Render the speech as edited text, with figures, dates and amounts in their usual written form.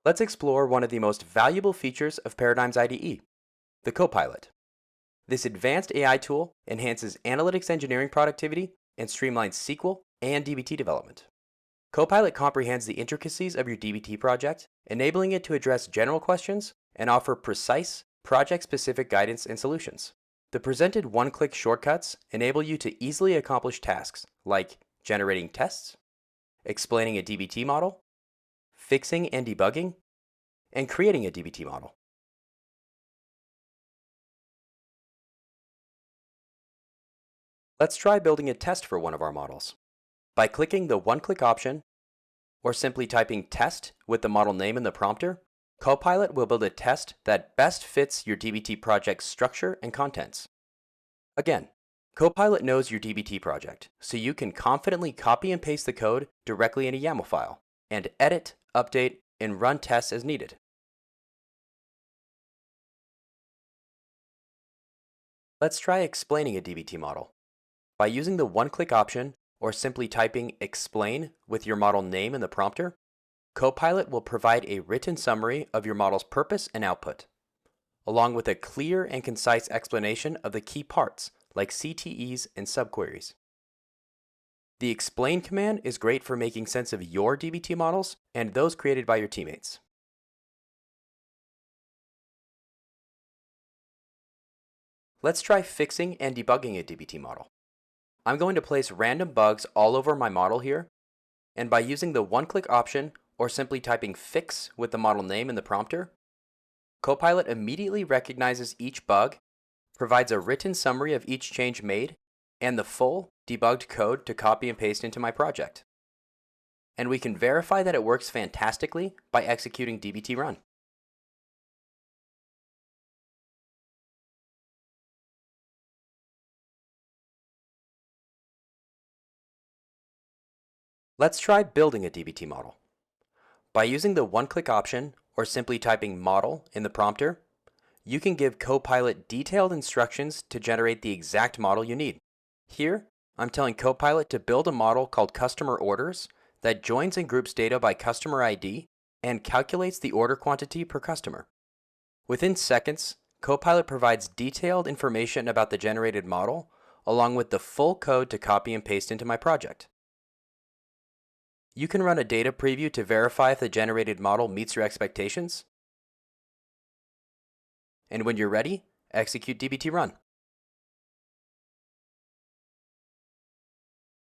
Let's explore one of the most valuable features of Paradime's IDE, the Copilot. This advanced AI tool enhances analytics engineering productivity and streamlines SQL and DBT development. Copilot comprehends the intricacies of your DBT project, enabling it to address general questions and offer precise, project-specific guidance and solutions. The presented one-click shortcuts enable you to easily accomplish tasks like generating tests, explaining a DBT model, fixing and debugging, and creating a DBT model. Let's try building a test for one of our models. By clicking the one-click option, or simply typing test with the model name in the prompter, Copilot will build a test that best fits your DBT project's structure and contents. Again, Copilot knows your DBT project, so you can confidently copy and paste the code directly in a YAML file, and edit, update, and run tests as needed. Let's try explaining a DBT model. By using the one-click option, or simply typing explain with your model name in the prompter, Copilot will provide a written summary of your model's purpose and output, along with a clear and concise explanation of the key parts, like CTEs and subqueries. The explain command is great for making sense of your DBT models and those created by your teammates. Let's try fixing and debugging a DBT model. I'm going to place random bugs all over my model here, and by using the one-click option or simply typing fix with the model name in the prompter, Copilot immediately recognizes each bug, provides a written summary of each change made, and the full debugged code to copy and paste into my project. And we can verify that it works fantastically by executing dbt run. Let's try building a DBT model. By using the one-click option or simply typing model in the prompter, you can give Copilot detailed instructions to generate the exact model you need. Here, I'm telling Copilot to build a model called customer orders that joins and groups data by customer ID and calculates the order quantity per customer. Within seconds, Copilot provides detailed information about the generated model, along with the full code to copy and paste into my project. You can run a data preview to verify if the generated model meets your expectations. And when you're ready, execute dbt run.